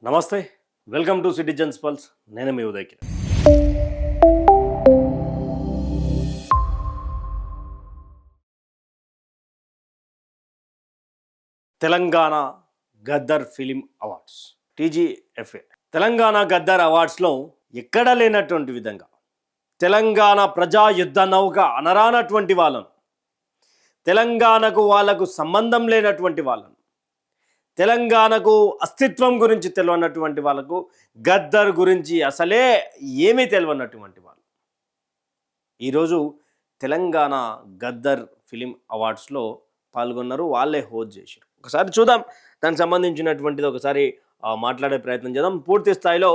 నమస్తే, welcome to citizens pulse. నేను మీ Uday Kiran. Telangana Gaddar film awards TGFA. Telangana Gaddar అవార్డ్స్లో ఎక్కడ లేనటువంటి విధంగా తెలంగాణ ప్రజా యుద్ధ నౌక అనరానటువంటి వాళ్ళను, తెలంగాణకు వాళ్ళకు సంబంధం లేనటువంటి వాళ్ళను, తెలంగాణకు అస్తిత్వం గురించి తెలియనటువంటి వాళ్ళకు, గద్దర్ గురించి అసలే ఏమీ తెలియనటువంటి వాళ్ళు ఈరోజు తెలంగాణ గద్దర్ ఫిలిం అవార్డ్స్లో పాల్గొన్నారు. వాళ్ళే హోస్ట్ చేశారు. ఒకసారి చూద్దాం, దానికి సంబంధించినటువంటిది ఒకసారి మాట్లాడే ప్రయత్నం చేద్దాం. పూర్తి స్థాయిలో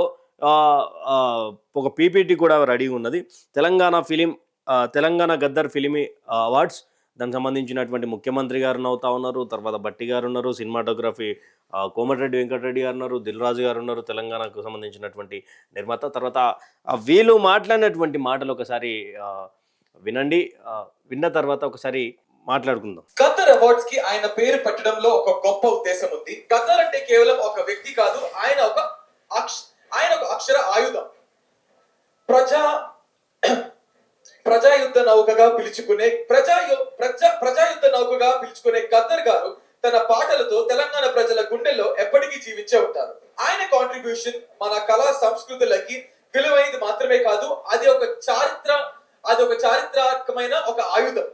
ఒక పీపీటీ కూడా రెడీగా ఉన్నది. తెలంగాణ గద్దర్ ఫిలిం అవార్డ్స్, దానికి సంబంధించినటువంటి ముఖ్యమంత్రి గారు అవుతా ఉన్నారు, తర్వాత బట్టి గారు ఉన్నారు, సినిమాటోగ్రఫీ కోమటిరెడ్డి వెంకటరెడ్డి గారు ఉన్నారు, దిల్ రాజు గారు ఉన్నారు, తెలంగాణకు సంబంధించినటువంటి నిర్మాత. తర్వాత వీళ్ళు మాట్లాడినటువంటి మాటలు ఒకసారి వినండి. విన్న తర్వాత ఒకసారి మాట్లాడుకుందాం. గద్దర్ అవార్డ్స్ కి ఆయన పేరు పెట్టడంలో ఒక గొప్ప ఉద్దేశం ఉంది. గద్దర్ అంటే కేవలం ఒక వ్యక్తి కాదు, ఆయన ఒక అక్షర ఆయుధం. ప్రజాయుద్ధ నౌకగా పిలుచుకునే గద్దర్ గారు తన పాటలతో తెలంగాణ ప్రజల గుండెల్లో ఎప్పటికీ జీవించే ఉంటారు. ఆయన కాంట్రిబ్యూషన్ మన కళా సంస్కృతులకి విలువైనది మాత్రమే కాదు, అది ఒక చారిత్రాత్మకమైన ఒక ఆయుధం.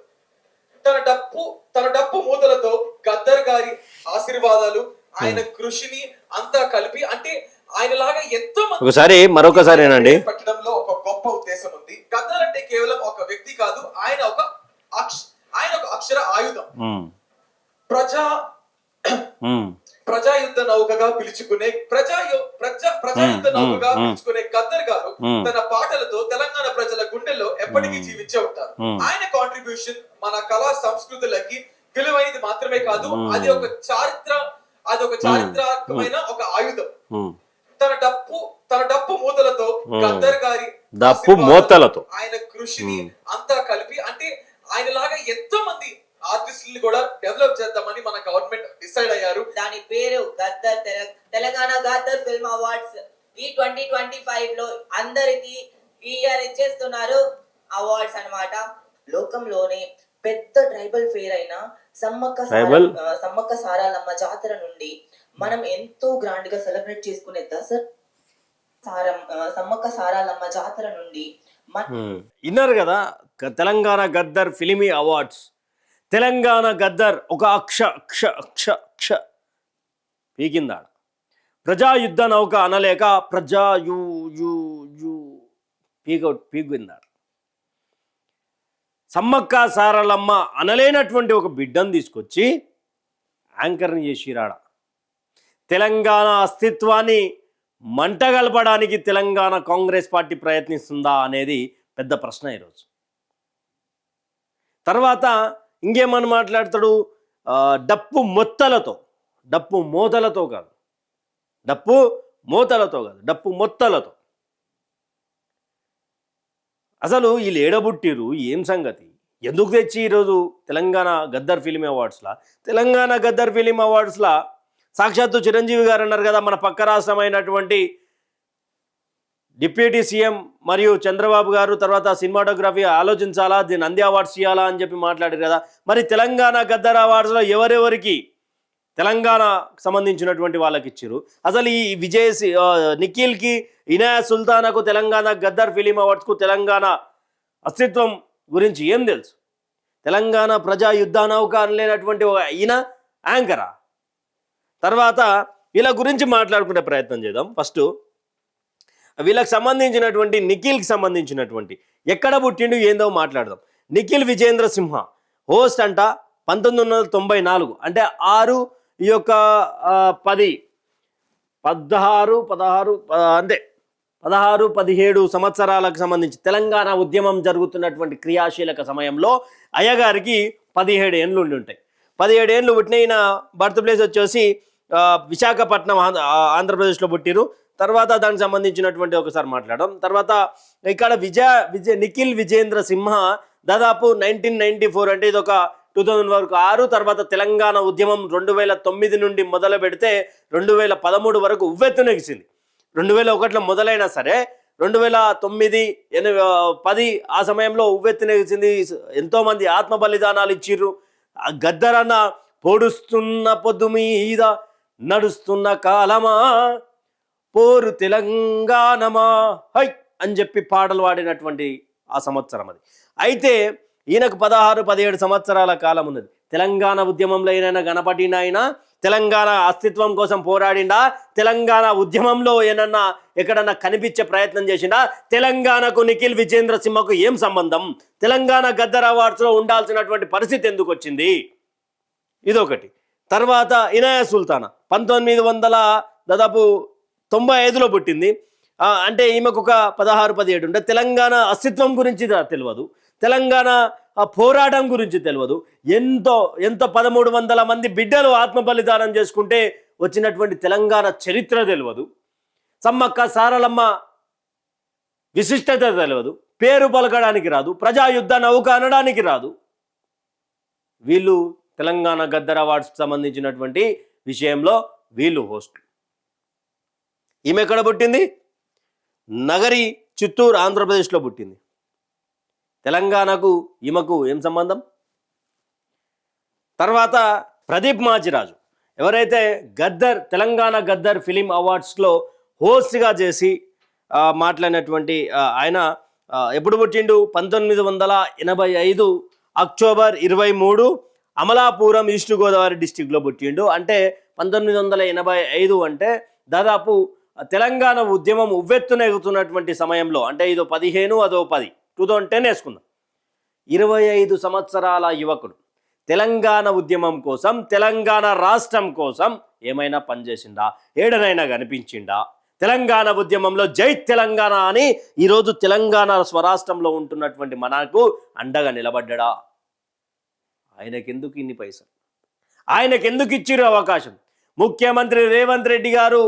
తన డప్పు మూతలతో గద్దర్ గారి ఆశీర్వాదాలు, ఆయన కృషిని అంతా కలిపి, అంటే ఆయన లాగా ఎంతో మంది మరొకసారి పెట్టడంలో ఒక గొప్ప ఉద్దేశం ఉంది. గద్దర్ అంటే కేవలం ఒక వ్యక్తి కాదు, ఆయన ఒక అక్షర ఆయుధం. ప్రజాయుద్ధ నౌకగా పిలుచుకునే గద్దర్ గారు తన పాటలతో తెలంగాణ ప్రజల గుండెల్లో ఎప్పటికీ జీవించే ఉంటారు. ఆయన కాంట్రిబ్యూషన్ మన కళా సంస్కృతులకి విలువైనది మాత్రమే కాదు, అది ఒక చారిత్రాత్మకమైన ఒక ఆయుధం. తన డప్పు మూతలతో గద్దర్ గారి ఆయన కృషిని అంతా కలిపి, అంటే ఆయన లాగా ఎంతో మంది ఆర్టిస్టులు కూడా డెవలప్ చేద్దామని మన గవర్నమెంట్ డిసైడ్ అయ్యారు. దాని పేరు గద్దర్, తెలంగాణ గద్దర్ ఫిల్మ్ అవార్డ్స్. ఈ 2025 లో అందరికి ఈ ఇయర్ ఇచ్చేస్తున్నారు అవార్డ్స్ అన్నమాట. లోకంలోనే పెద్ద ట్రైబల్ ఫేర్ అయిన సమ్మక్క సారాలమ్మ జాతర నుండి మనం ఎంతో గ్రాండ్ గా సెలబ్రేట్ చేసుకునే సమ్మక్క సారాలమ్మ జాతర నుండి విన్నారు కదా, తెలంగాణ గద్దర్ ఫిలిమి అవార్డ్స్. తెలంగాణ గద్దర్ ఒక పీకిందాడ. ప్రజాయుద్ధ నౌక అనలేక పీకిందాడ. సమ్మక్క సారలమ్మ అనలేనటువంటి ఒక బిడ్డను తీసుకొచ్చి యాంకర్ని చేసిరాడ. తెలంగాణ అస్తిత్వాన్ని మంటగలపడానికి తెలంగాణ కాంగ్రెస్ పార్టీ ప్రయత్నిస్తుందా అనేది పెద్ద ప్రశ్న ఈరోజు. తర్వాత ఇంకేమని మాట్లాడతాడు, డప్పు మూతలతో కాదు, డప్పు మొత్తలతో. అసలు వీళ్ళు ఏడబుట్టిరు, ఏం సంగతి, ఎందుకు తెచ్చి ఈరోజు తెలంగాణ గద్దర్ ఫిలిం అవార్డ్స్లా? తెలంగాణ గద్దర్ ఫిలిం అవార్డ్స్లా సాక్షాత్తు చిరంజీవి గారు అన్నారు కదా, మన పక్క రాష్ట్రమైనటువంటి డిప్యూటీ సీఎం మరియు చంద్రబాబు గారు తర్వాత సినిమాటోగ్రఫీ ఆలోచించాలా, దీన్ని నంది అవార్డ్స్ ఇవ్వాలా అని చెప్పి మాట్లాడారు కదా. మరి తెలంగాణ గద్దర్ అవార్డ్స్లో ఎవరెవరికి తెలంగాణకు సంబంధించినటువంటి వాళ్ళకి ఇచ్చారు? అసలు ఈ నిఖిల్కి, ఇనాయా సుల్తానాకు తెలంగాణ గద్దర్ ఫిలిం అవార్డ్స్కు తెలంగాణ అస్తిత్వం గురించి ఏం తెలుసు? తెలంగాణ ప్రజా యుద్ధ నౌక అనలేనటువంటి ఈయన యాంకరా? తర్వాత వీళ్ళ గురించి మాట్లాడుకునే ప్రయత్నం చేద్దాం. ఫస్ట్ వీళ్ళకి సంబంధించినటువంటి నిఖిల్కి సంబంధించినటువంటి ఎక్కడ పుట్టిండు ఏందో మాట్లాడదాం. నిఖిల్ విజేంద్ర సింహ హోస్ట్ అంట. 1994 అంటే 16-17 సంవత్సరాలకు సంబంధించి తెలంగాణ ఉద్యమం జరుగుతున్నటువంటి క్రియాశీలక సమయంలో అయ్యగారికి 17 ఏండ్లు ఉండి ఉంటాయి. 17 ఏండ్లు పుట్టిన ఈయన బర్త్ ప్లేస్ వచ్చేసి విశాఖపట్నం, ఆంధ్రప్రదేశ్లో పుట్టిరు. తర్వాత దానికి సంబంధించినటువంటి ఒకసారి మాట్లాడడం. తర్వాత ఇక్కడ నిఖిల్ విజేంద్ర సింహ దాదాపు 1994 అంటే ఇది ఒక వరకు 6, తర్వాత తెలంగాణ ఉద్యమం 2009 నుండి మొదలు పెడితే 2013 వరకు ఉవ్వెత్తునెగిసింది. 2001లో మొదలైనా సరే 2009, 10 ఆ సమయంలో ఉవ్వెత్తునెగిసింది. ఎంతోమంది ఆత్మ బలిదానాలు ఇచ్చిర్రు. గద్దరన్న పొడుస్తున్న పొద్దు మీద నడుస్తున్న కాలమా పోరు తెలంగాణమా హై అని చెప్పి పాటలు పాడినటువంటి ఆ సంవత్సరం అది. అయితే ఈయనకు 16-17 సంవత్సరాల కాలం ఉన్నది. తెలంగాణ ఉద్యమంలో ఏమైనా గణపతినైనా తెలంగాణ అస్తిత్వం కోసం పోరాడిండా? తెలంగాణ ఉద్యమంలో ఏమన్నా ఎక్కడన్నా కనిపించే ప్రయత్నం చేసిండా? తెలంగాణకు నిఖిల్ విజేంద్ర సింహకు ఏం సంబంధం? తెలంగాణ గద్దర్ అవార్డ్స్లో ఉండాల్సినటువంటి పరిస్థితి ఎందుకు వచ్చింది? ఇదొకటి. తర్వాత ఇనాయా సుల్తానా 1995లో పుట్టింది. అంటే ఈమెకు ఒక 16-17 ఉంటే తెలంగాణ అస్తిత్వం గురించి తెలియదు, తెలంగాణ పోరాటం గురించి తెలియదు. ఎంతో 1300 మంది బిడ్డలు ఆత్మ బలిదానం చేసుకుంటే వచ్చినటువంటి తెలంగాణ చరిత్ర తెలియదు, సమ్మక్క సారలమ్మ విశిష్టత తెలియదు, పేరు పలకడానికి రాదు, ప్రజాయుద్ధ నౌక అనడానికి రాదు. వీళ్ళు తెలంగాణ గద్దర్ అవార్డ్స్కి సంబంధించినటువంటి విషయంలో వీళ్ళు హోస్ట్. ఈమె ఎక్కడ పుట్టింది? నగరి, చిత్తూరు, ఆంధ్రప్రదేశ్లో పుట్టింది. తెలంగాణకు ఈమెకు ఏం సంబంధం? తర్వాత ప్రదీప్ మాచిరాజు ఎవరైతే గద్దర్ తెలంగాణ గద్దర్ ఫిలిం అవార్డ్స్లో హోస్ట్గా చేసి మాట్లాడినటువంటి ఆయన ఎప్పుడు పుట్టిండు? 1985 అక్టోబర్ 23 అమలాపురం ఈస్ట్ గోదావరి డిస్టిక్లో పుట్టిండు. అంటే 1985 అంటే దాదాపు తెలంగాణ ఉద్యమం ఉవ్వెత్తున ఎగుతున్నటువంటి సమయంలో, అంటే ఇదో 15 అదో 10, 2010 వేసుకుందాం. 25 సంవత్సరాల యువకుడు తెలంగాణ ఉద్యమం కోసం, తెలంగాణ రాష్ట్రం కోసం ఏమైనా పనిచేసిండా? ఏడనైనా కనిపించిండా? తెలంగాణ ఉద్యమంలో జై తెలంగాణ అని ఈరోజు తెలంగాణ స్వరాష్ట్రంలో ఉంటున్నటువంటి మనకు అండగా నిలబడ్డా? ఆయనకెందుకు ఇన్ని పైసలు? ఆయనకెందుకు ఇచ్చిర్రు అవకాశం? ముఖ్యమంత్రి రేవంత్ రెడ్డి గారు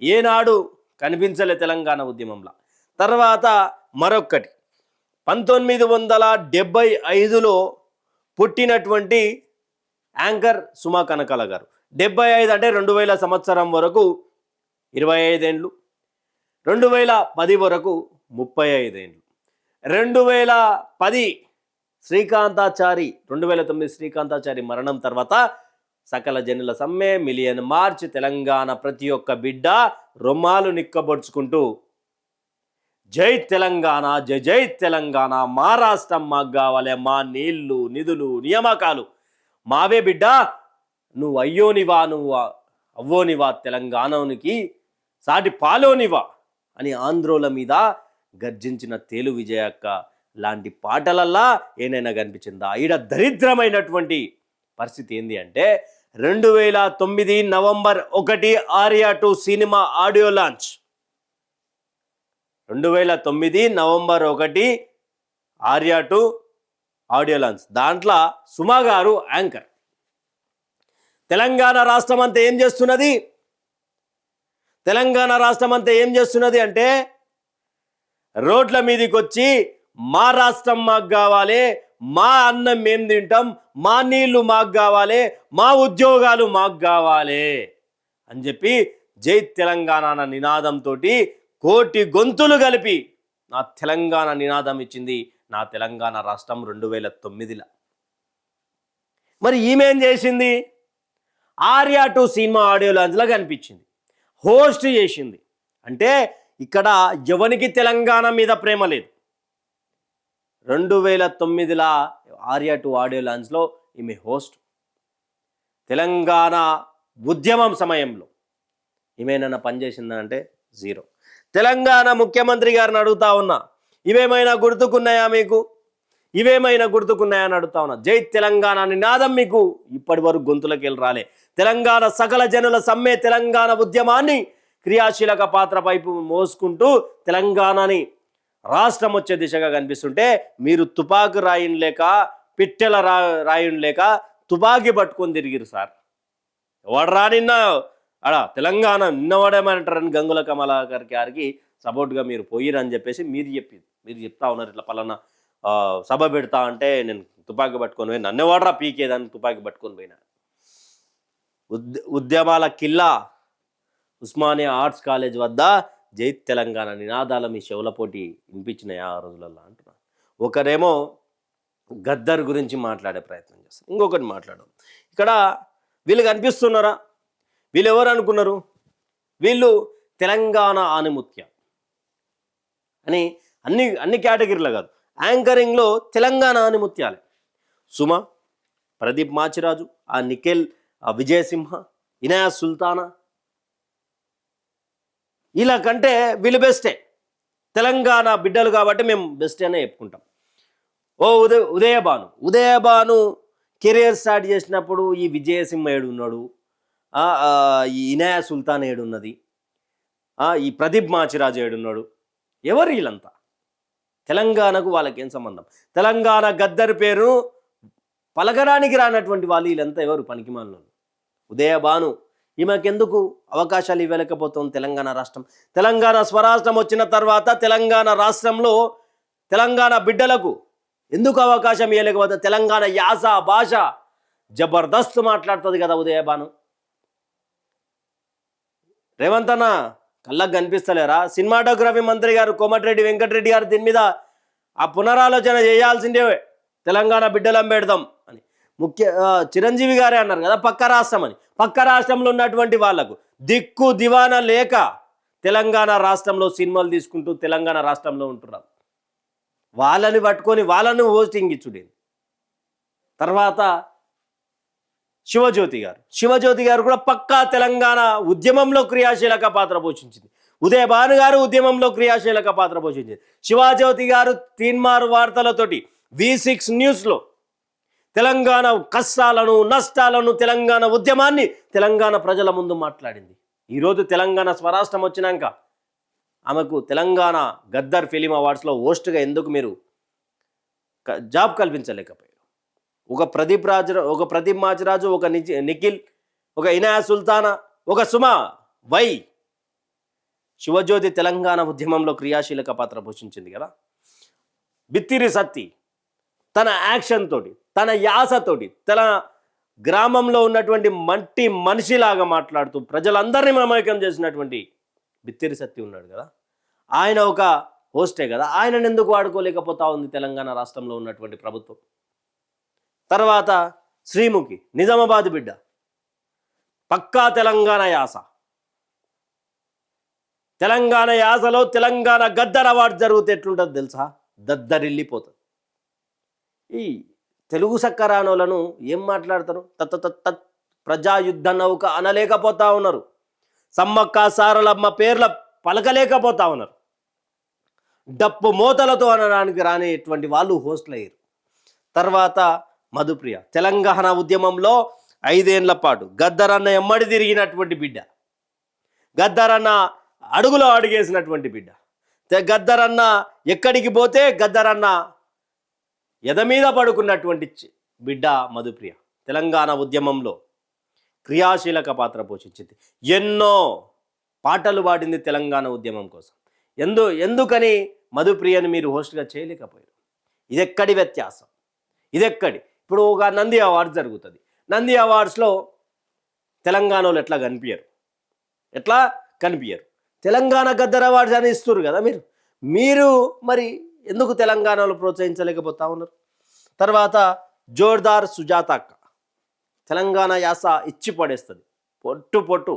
ఏనాడు కనిపించలే తెలంగాణ ఉద్యమంలో. తర్వాత మరొక్కటి, 1975లో పుట్టినటువంటి యాంకర్ సుమా కనకాల గారు. 75 అంటే 2000 సంవత్సరం వరకు 25 ఏళ్ళు, 2010 వరకు 35 ఏళ్ళు, 2010 శ్రీకాంతాచారి 2009 శ్రీకాంతాచారి మరణం తర్వాత సకల జనుల సమ్మె, మిలియన్ మార్చ్, తెలంగాణ ప్రతి ఒక్క బిడ్డ రొమ్మాలు నిక్కబొడుచుకుంటూ జై తెలంగాణ, జై జై తెలంగాణ, మా రాష్ట్రం మాకు కావాలి, మా నీళ్లు నిధులు నియామకాలు మావే బిడ్డ, నువ్వు అయ్యోనివా, నువ్వు అవ్వోనివా, తెలంగాణకి సాటి పాలోనివా అని ఆంధ్రోల మీద గర్జించిన తేలు విజయక్క లాంటి పాటలల్లా ఏనైనా కనిపించిందా? ఈడ దరిద్రమైనటువంటి పరిస్థితి ఏంది అంటే 2009 November 1 Arya 2 cinema audio launch. 2009 November 1 Arya 2 audio launch. దాంట్లో సుమా గారు యాంకర్. తెలంగాణ రాష్ట్రం అంతా ఏం చేస్తున్నది? తెలంగాణ రాష్ట్రం అంతా ఏం చేస్తున్నది అంటే రోడ్ల మీదకి వచ్చి మా రాష్ట్రం మాకు కావాలి, మా అన్నం మేము తింటాం, మా నీళ్లు మాకు కావాలి, మా ఉద్యోగాలు మాకు కావాలి అని చెప్పి జై తెలంగాణ అన్న నినాదంతో కోటి గొంతులు కలిపి నా తెలంగాణ నినాదం ఇచ్చింది నా తెలంగాణ రాష్ట్రం 2009లో. మరి ఈమెం చేసింది? ఆర్యా 2 సినిమా ఆడియో లాంచ్లో కనిపించింది, హోస్ట్ చేసింది. అంటే ఇక్కడ ఎవరికి తెలంగాణ మీద ప్రేమ లేదు. 2009లో ఆర్యా 2 ఆడియో లాంచ్లో ఈమె హోస్ట్. తెలంగాణ ఉద్యమం సమయంలో ఈమెనన్నా పనిచేసిందంటే జీరో. తెలంగాణ ముఖ్యమంత్రి గారిని అడుగుతా ఉన్నా, ఇవేమైనా గుర్తుకున్నాయా మీకు? ఇవేమైనా గుర్తుకున్నాయా అని అడుగుతా ఉన్నా. జై తెలంగాణ నినాదం మీకు ఇప్పటి వరకు గొంతులకి వెళ్ళి రాలే. తెలంగాణ సకల జనుల సమ్మె తెలంగాణ ఉద్యమాన్ని క్రియాశీలక పాత్ర పైపు మోసుకుంటూ తెలంగాణని రాష్ట్రం వచ్చే దిశగా కనిపిస్తుంటే మీరు తుపాకు రాయిని లేక, పిట్టెల రాయిని లేక తుపాకీ పట్టుకొని తిరిగిరు సార్. ఎవడు రా నిన్న తెలంగాణ నిన్నవాడేమంటారని గంగుల కమలాకర్ గారికి సపోర్ట్గా మీరు పోయిరని చెప్పేసి మీరు చెప్తా ఉన్నారు. ఇట్లా పలానా సభ పెడతా అంటే నేను తుపాకీ పట్టుకొని పోయి నన్ను వాడరా పీకేదాన్ని తుపాకీ పట్టుకొని పోయినా. ఉద్యమాల కిల్లా ఉస్మానియా ఆర్ట్స్ కాలేజ్ వద్ద జై తెలంగాణ నినాదాల మీ చెవులపోటి వినిపించినాయి ఆ రోజులలో అంటున్నా. ఒకరేమో గద్దర్ గురించి మాట్లాడే ప్రయత్నం చేస్తారు, ఇంకొకటి మాట్లాడడం. ఇక్కడ వీళ్ళు కనిపిస్తున్నారా? వీళ్ళు ఎవరు అనుకున్నారు? వీళ్ళు తెలంగాణ ఆనిముత్య అని అన్ని కేటగిరీలో కాదు, యాంకరింగ్లో తెలంగాణ ఆనిముత్యాలే. సుమ, ప్రదీప్ మాచిరాజు, ఆ నిఖిల్, ఆ విజయసింహ, ఇనాయా సుల్తానా, ఇలా కంటే వీళ్ళు బెస్టే. తెలంగాణ బిడ్డలు కాబట్టి మేము బెస్ట్ అనే చెప్పుకుంటాం. ఓ ఉదయభాను కెరియర్ స్టార్ట్ చేసినప్పుడు ఈ విజయసింహ ఏడున్నాడు, ఈ ఇనాయా సుల్తాన్ ఏడున్నది, ఈ ప్రదీప్ మాచిరాజు ఏడున్నాడు? ఎవరు వీళ్ళంతా? తెలంగాణకు వాళ్ళకేం సంబంధం? తెలంగాణ గద్దర్ పేరు పలకడానికి రానటువంటి వాళ్ళు వీళ్ళంతా ఎవరు? పనికిమాలిన ఉదయభాను. ఈమెకెందుకు అవకాశాలు ఇవ్వలేకపోతుంది తెలంగాణ రాష్ట్రం? తెలంగాణ స్వరాష్ట్రం వచ్చిన తర్వాత తెలంగాణ రాష్ట్రంలో తెలంగాణ బిడ్డలకు ఎందుకు అవకాశం ఇవ్వలేకపోతే? తెలంగాణ యాస భాష జబర్దస్త్ మాట్లాడుతుంది కదా ఉదయభాను. రేవంత్ అన్న కళ్ళకు కనిపిస్తలేరా? సినిమాటోగ్రఫీ మంత్రి గారు కోమటిరెడ్డి వెంకటరెడ్డి గారు దీని మీద ఆ పునరాలోచన చేయాల్సిందే, తెలంగాణ బిడ్డలం పెడదాం అని. చిరంజీవి గారే అన్నారు కదా పక్క రాష్ట్రం అని. పక్క రాష్ట్రంలో ఉన్నటువంటి వాళ్లకు దిక్కు దివానా లేక తెలంగాణ రాష్ట్రంలో సినిమాలు తీసుకుంటూ తెలంగాణ రాష్ట్రంలో ఉంటున్నారు. వాళ్ళని పట్టుకొని వాళ్ళను హోస్టింగ్ ఇచ్చుడే. తర్వాత శివజ్యోతి గారు కూడా పక్కా తెలంగాణ ఉద్యమంలో క్రియాశీలక పాత్ర పోషించింది. ఉదయభాను గారు ఉద్యమంలో క్రియాశీలక పాత్ర పోషించింది. శివజ్యోతి గారు తీన్మార్ వార్తలతోటి V6 న్యూస్లో తెలంగాణ కష్టాలను నష్టాలను తెలంగాణ ఉద్యమాన్ని తెలంగాణ ప్రజల ముందు మాట్లాడింది. ఈరోజు తెలంగాణ స్వరాష్ట్రం వచ్చినాక ఆమెకు తెలంగాణ గద్దర్ ఫిలిం అవార్డ్స్లో హోస్ట్గా ఎందుకు మీరు జాబ్ కల్పించలేకపోయారు? ఒక ప్రదీప్ మాచిరాజు, ఒక నిఖిల్, ఒక ఇనాయా సుల్తానా, ఒక సుమ, శివజ్యోతి తెలంగాణ ఉద్యమంలో క్రియాశీలక పాత్ర పోషించింది కదా. బిత్తిరి సత్తి తన యాక్షన్ తోటి, తన యాసతోటి, తన గ్రామంలో ఉన్నటువంటి మనిషిలాగా మాట్లాడుతూ ప్రజలందరినీ మమేకం చేసినటువంటి బిత్తిరి సత్తి ఉన్నాడు కదా, ఆయన ఒక హోస్టే కదా. ఆయనను ఎందుకు వాడుకోలేకపోతా ఉంది తెలంగాణ రాష్ట్రంలో ఉన్నటువంటి ప్రభుత్వం? తర్వాత శ్రీముఖి, నిజామాబాద్ బిడ్డ, పక్కా తెలంగాణ యాస. తెలంగాణ యాసలో తెలంగాణ గద్దర్ అవార్డు జరిగితే ఎట్లుంటుంది తెలుసా? దద్దరిల్లిపోతుంది. ఈ తెలుగు సక్కరానోలను ఏం మాట్లాడతారు? ప్రజాయుద్ధ నౌక అనలేకపోతా ఉన్నారు. సమ్మక్క సారలమ్మ పేర్ల పలకలేకపోతా ఉన్నారు. డప్పు మోతలతో అనడానికి రానేటువంటి వాళ్ళు హోస్ట్లు అయ్యారు. తర్వాత మధుప్రియ, తెలంగాణ ఉద్యమంలో 5 ఏళ్ల పాటు గద్దరన్న ఎమ్మడి తిరిగినటువంటి బిడ్డ, గద్దరన్న అడుగులో అడుగేసినటువంటి బిడ్డ. గద్దరన్న ఎక్కడికి పోతే గద్దరన్న ఎద మీద పడుకున్నటువంటి బిడ్డ మధుప్రియ. తెలంగాణ ఉద్యమంలో క్రియాశీలక పాత్ర పోషించింది. ఎన్నో పాటలు పాడింది తెలంగాణ ఉద్యమం కోసం. ఎందుకని మధుప్రియని మీరు హోస్ట్గా చేయలేకపోయారు? ఇదెక్కడి వ్యత్యాసం? ఇదెక్కడి? ఇప్పుడు ఒక నంది అవార్డ్స్ జరుగుతుంది. నంది అవార్డ్స్లో తెలంగాణలో ఎట్లా కనిపించరు? తెలంగాణ గద్దర్ అవార్డ్స్ అని ఇస్తారు కదా మీరు మరి ఎందుకు తెలంగాణలో ప్రోత్సహించలేకపోతా ఉన్నారు? తర్వాత జోర్దార్ సుజాత అక్క, తెలంగాణ యాస ఇచ్చి పడేస్తుంది పొట్టు.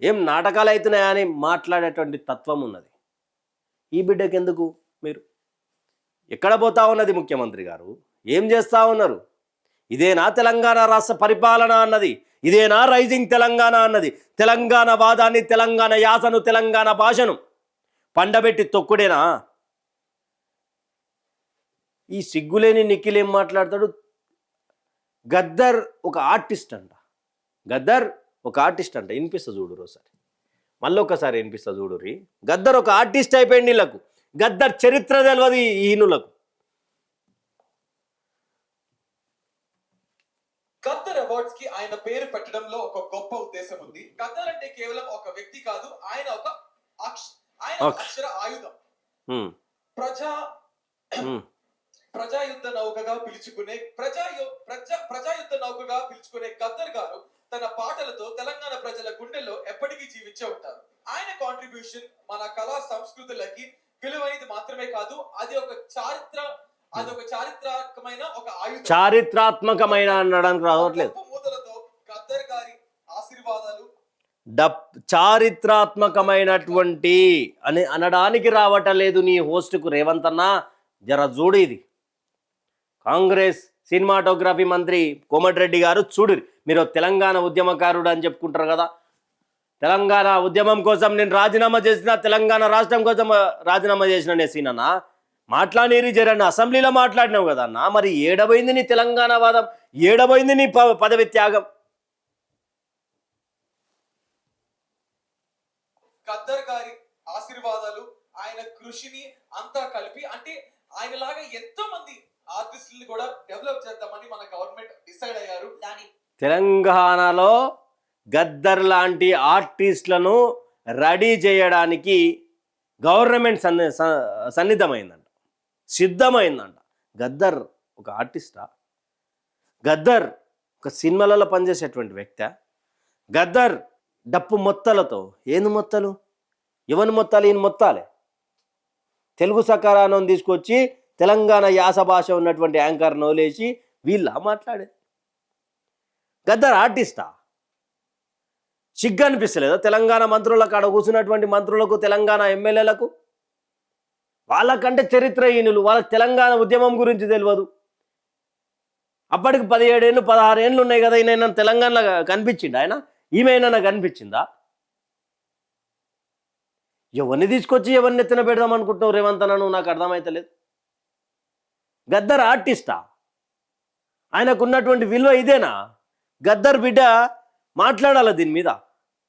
ఏం నాటకాలు అవుతున్నాయని మాట్లాడేటువంటి తత్వం ఉన్నది. ఈ బిడ్డకి ఎందుకు మీరు? ఎక్కడ పోతా ఉన్నది ముఖ్యమంత్రి గారు? ఏం చేస్తూ ఉన్నారు? ఇదేనా తెలంగాణ రాష్ట్ర పరిపాలన అన్నది? ఇదేనా రైజింగ్ తెలంగాణ అన్నది? తెలంగాణ వాదాన్ని, తెలంగాణ యాసను, తెలంగాణ భాషను పండబెట్టి తొక్కుడేనా? ఈ సిగ్గులేని నిఖిల్ ఏం మాట్లాడతాడు? గద్దర్ ఒక ఆర్టిస్ట్ అంట. వినిపిస్తా చూడు ఒకసారి, మళ్ళీ ఒకసారి వినిపిస్తా చూడు. గద్దర్ ఒక ఆర్టిస్ట్ అయిపోయింది వీళ్ళకు. గద్దర్ చరిత్ర తెలియదు ఈనులకు. గద్దర్ అవార్డ్స్ కి ఆయన పేరు పెట్టడంలో ఒక గొప్ప ఉద్దేశం ఉంది. గద్దర్ అంటే కేవలం ఒక వ్యక్తి కాదు, ఆయన ఒక అక్షర ఆయుధం. ప్రజాయుద్ధ నౌకగా పిలుచుకునే ప్రజాయుద్ధ నౌకగా పిలుచుకునే గద్దర్ గారు తన పాటలతో తెలంగాణ ప్రజల గుండెల్లో ఎప్పటికీ జీవించే ఉంటారు. ఆయన కాంట్రిబ్యూషన్ మన కళా సంస్కృతులకి విలువైనది మాత్రమే కాదు, అది ఒక చారిత్రాత్మకమైన ఒక ఆయుధం. చారిత్రాత్మకమైన అనడానికి రావట్లేదు. డప్పు మూతలతో గద్దర్ గారి ఆశీర్వాదాలు చారిత్రాత్మకమైనటువంటి అని అనడానికి రావటలేదు నీ హోస్ట్కు రేవంత్ అన్న. జర చూడు, ఇది కాంగ్రెస్ సినిమాటోగ్రఫీ మంత్రి కోమటిరెడ్డి గారు చూడు. మీరు తెలంగాణ ఉద్యమకారుడు అని చెప్పుకుంటారు కదా, తెలంగాణ ఉద్యమం కోసం నేను రాజీనామా చేసిన, తెలంగాణ రాష్ట్రం కోసం రాజీనామా చేసిన నేను సీనన్నా మాట్లాడిరి జరన్న. అసెంబ్లీలో మాట్లాడినావు కదా అన్న, మరి ఏడబోయింది నీ తెలంగాణ వాదం, ఏడబోయింది నీ పదవి త్యాగం? గద్దర్ గారి ఆశీర్వాదాలు, ఆయన కృషిని అంతా కలిపి, అంటే ఆయన లాగా ఎంతో మంది ఆర్టిస్టులను కూడా డెవలప్ చేద్దామని మన గవర్నమెంట్ డిసైడ్ అయ్యారు. తెలంగాణలో గద్దర్ లాంటి ఆర్టిస్టులను రెడీ చేయడానికి గవర్నమెంట్ సన్నిధమైందంట, సిద్ధమైందంట. గద్దర్ ఒక ఆర్టిస్టా? గద్దర్ ఒక సినిమాలలో పనిచేసేటువంటి వ్యక్తి? గద్దర్ డప్పు మొత్తలతో ఏంది మొత్తలు? ఎవని మొత్తాలు? ఈయన మొత్తాలే. తెలుగు సకారానం తీసుకొచ్చి తెలంగాణ యాస భాష ఉన్నటువంటి యాంకర్ నోలేసి వీళ్ళ మాట్లాడే. గద్దర్ ఆర్టిస్టా? సిగ్గు అనిపిస్తలేదా తెలంగాణ మంత్రుల కాడ కూర్చున్నటువంటి మంత్రులకు, తెలంగాణ ఎమ్మెల్యేలకు? వాళ్ళకంటే చరిత్రహీనులు, వాళ్ళకి తెలంగాణ ఉద్యమం గురించి తెలియదు. అప్పటికి 17 ఏళ్ళు 16 ఏళ్ళు ఉన్నాయి కదా, ఈయన తెలంగాణలో కనిపించిండు? ఆయన ఈమెనా కనిపించిందా? ఎవరిని తీసుకొచ్చి ఎవరిని ఎత్తున పెడదాం అనుకుంటున్నావు రేవంత్ అన్న? నువ్వు నాకు అర్థమైతలేదు. గద్దర్ ఆర్టిస్టా? ఆయనకున్నటువంటి విలువ ఇదేనా? గద్దర్ బిడ్డ మాట్లాడాలి దీని మీద,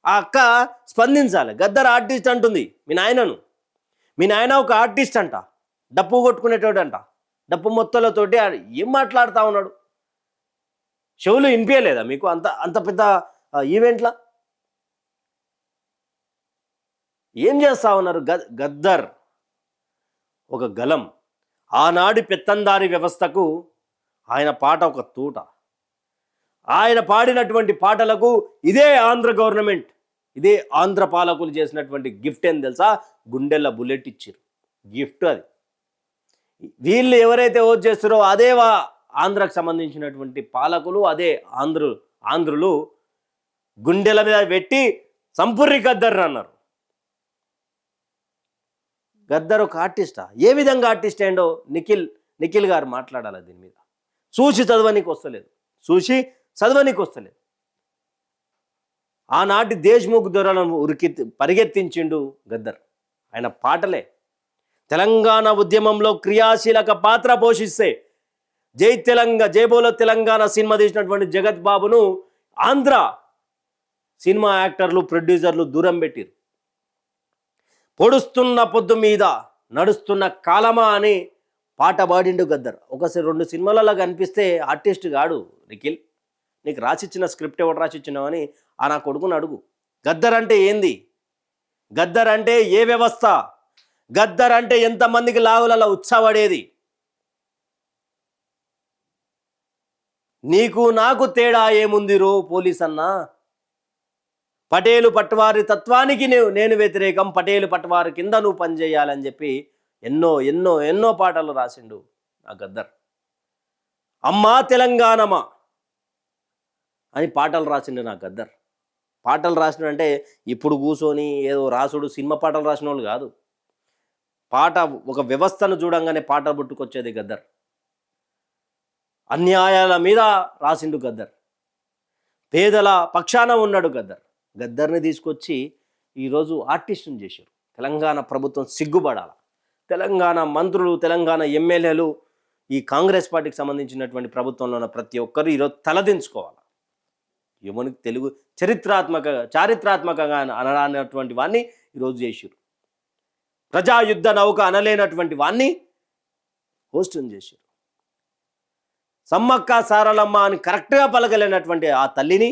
ఆ అక్క స్పందించాలి. గద్దర్ ఆర్టిస్ట్ అంటుంది మీ నాయనను. మీ నాయన ఒక ఆర్టిస్ట్ అంట, డప్పు కొట్టుకునేటోడు అంట, డప్పు మొత్తలతోటి ఏం మాట్లాడుతూ ఉన్నాడు? చెవులు వినిపించలేదా మీకు అంత అంత పెద్ద ఈవెంట్లా? ఏం చేస్తా ఉన్నారు? గద్దర్ ఒక గలం. ఆనాటి పెత్తందారి వ్యవస్థకు ఆయన పాట ఒక తూట. ఆయన పాడినటువంటి పాటలకు ఇదే ఆంధ్ర గవర్నమెంట్, ఇదే ఆంధ్ర పాలకులు చేసినటువంటి గిఫ్ట్ ఏం తెలుసా? గుండెల బుల్లెట్ ఇచ్చారు గిఫ్ట్. అది వీళ్ళు ఎవరైతే ఓట్ చేస్తారో అదే ఆంధ్రకు సంబంధించినటువంటి పాలకులు, అదే ఆంధ్రులు గుండెల మీద పెట్టి సంపూర్ణ గద్దర్ అన్నారు. గద్దర్ ఒక ఆర్టిస్టా? ఏ విధంగా ఆర్టిస్ట్ ఏండో నిఖిల్ గారు మాట్లాడాలి దీని మీద. చూసి చదవనీకి వస్తలేదు. ఆనాటి దేశ్ముఖ్ దొరలను పరిగెత్తించిండు గద్దర్. ఆయన పాటలే తెలంగాణ ఉద్యమంలో క్రియాశీలక పాత్ర పోషిస్తే జై బోలో తెలంగాణ సినిమా తీసినటువంటి జగత్ బాబును ఆంధ్ర సినిమా యాక్టర్లు, ప్రొడ్యూసర్లు దూరం పెట్టిరు. పొడుస్తున్న పొద్దు మీద నడుస్తున్న కాలమా అని పాట పాడిండు గద్దర్. ఒకసారి 2 సినిమాలలో కనిపిస్తే ఆర్టిస్ట్ కాడు నిఖిల్. నీకు రాసిచ్చిన స్క్రిప్ట్ ఎవరు రాసిచ్చినావు అని నా కొడుకుని అడుగు. గద్దర్ అంటే ఏంది? గద్దర్ అంటే ఏ వ్యవస్థ? గద్దర్ అంటే ఎంతమందికి లాగులలో ఉత్సవడేది? నీకు నాకు తేడా ఏముంది రో పోలీస్ అన్నా? పటేలు పట్వారి తత్వానికి నేను వ్యతిరేకం, పటేలు పట్వారి కింద నువ్వు పనిచేయాలని చెప్పి ఎన్నో ఎన్నో ఎన్నో పాటలు రాసిండు ఆ గద్దర్. అమ్మా తెలంగాణమా అని పాటలు రాసిండు నా గద్దర్. పాటలు రాసిన అంటే ఇప్పుడు కూర్చొని ఏదో రాసుడు సినిమా పాటలు రాసిన వాళ్ళు కాదు. పాట ఒక వ్యవస్థను చూడంగానే పాట పుట్టుకొచ్చేది గద్దర్. అన్యాయాల మీద రాసిండు గద్దర్. పేదల పక్షాన ఉన్నాడు గద్దర్. గద్దర్ని తీసుకొచ్చి ఈరోజు ఆర్టిస్టుని చేశారు. తెలంగాణ ప్రభుత్వం సిగ్గుపడాల. తెలంగాణ మంత్రులు, తెలంగాణ ఎమ్మెల్యేలు, ఈ కాంగ్రెస్ పార్టీకి సంబంధించినటువంటి ప్రభుత్వంలో ఉన్న ప్రతి ఒక్కరు ఈరోజు తలదించుకోవాలి. ఏమనికి తెలుగు చారిత్రాత్మకంగా అనరానటువంటి వాడిని ఈరోజు చేశారు. ప్రజాయుద్ధ నౌక అనలేనటువంటి వాడిని హోస్ట్ని చేశారు. సమ్మక్క సారలమ్మ అని కరెక్ట్గా పలకలేనటువంటి ఆ తల్లిని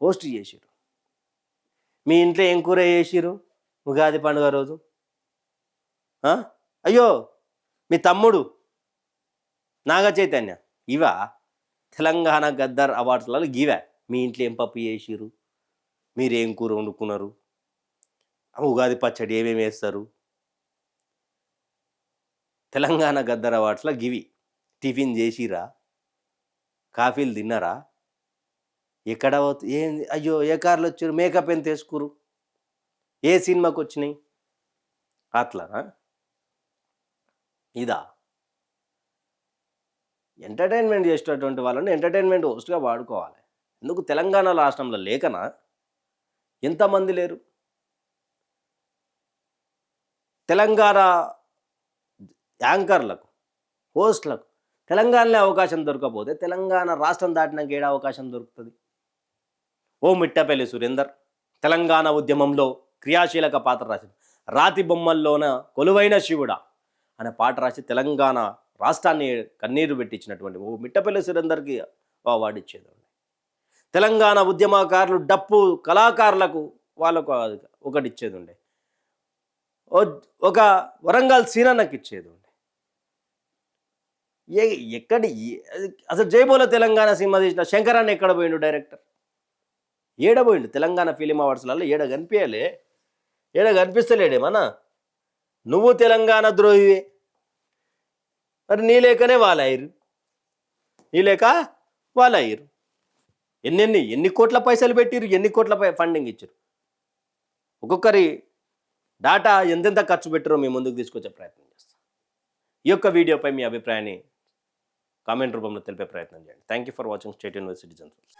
హోస్ట్ చేశారు. మీ ఇంట్లో ఏం కూర చేసిరు ఉగాది పండుగ రోజు? అయ్యో మీ తమ్ముడు నాగ చైతన్య ఇవా తెలంగాణ గద్దర్ అవార్డ్స్లలో గివా మీ ఇంట్లో ఏం పప్పు చేసిరు, మీరు ఏం కూర వండుకున్నారు, ఉగాది పచ్చడి ఏమేమి వేస్తారు. తెలంగాణ గద్దర్ అవార్డ్స్లో గివి. టిఫిన్ చేసిరా, కాఫీలు తిన్నారా, ఎక్కడ ఏం అయ్యో ఏ కార్లు వచ్చారు, మేకప్ ఎంత వేసుకురు, ఏ సినిమాకి వచ్చినాయి, అట్లానా ఇదా. ఎంటర్టైన్మెంట్ చేసేటటువంటి వాళ్ళని ఎంటర్టైన్మెంట్ హోస్ట్గా వాడుకోవాలి. ఎందుకు తెలంగాణ రాష్ట్రంలో లేకనా ఎంతమంది లేరు. తెలంగాణ యాంకర్లకు, హోస్ట్లకు తెలంగాణలో అవకాశం దొరకకపోతే తెలంగాణ రాష్ట్రం దాటినాక ఏడా అవకాశం దొరుకుతుంది. ఓ మిట్టపల్లి సురేందర్ తెలంగాణ ఉద్యమంలో క్రియాశీలక పాత్ర రాసింది. రాతి బొమ్మల్లోన కొలువైన శివుడా అనే పాట రాసి తెలంగాణ రాష్ట్రాన్ని కన్నీరు పెట్టించినటువంటి ఓ మిట్టపల్లి సురేందర్కి అవార్డు ఇచ్చేది. తెలంగాణ ఉద్యమకారులు డప్పు కళాకారులకు వాళ్ళకు ఒకటి ఇచ్చేది ఉండే, ఒక వరంగల్ సీనన్నకి ఇచ్చేది ఉండే. ఎక్కడి అసలు జైబోలో తెలంగాణ సినిమా తీసిన శంకరాన్ని ఎక్కడ పోయిండు డైరెక్టర్, ఏడబోయిండు తెలంగాణ ఫిలిం అవార్డ్స్లలో ఏడ కనిపించలే, ఏడ కనిపిస్తలేడేమన్నా. నువ్వు తెలంగాణ ద్రోహివే, మరి నీ లేకనే వాళ్ళయ్యారు, నీ లేక వాళ్ళయ్యారు. ఎన్ని కోట్ల పైసలు పెట్టిరు, ఎన్ని కోట్ల ఫండింగ్ ఇచ్చారు, ఒక్కొక్కరి డాటా ఎంతెంత ఖర్చు పెట్టారో మీ ముందుకు తీసుకొచ్చే ప్రయత్నం చేస్తాం. ఈ యొక్క వీడియోపై మీ అభిప్రాయాన్ని కామెంట్ రూపంలో తెలిపే ప్రయత్నం చేయండి. Thank you for watching state university journals.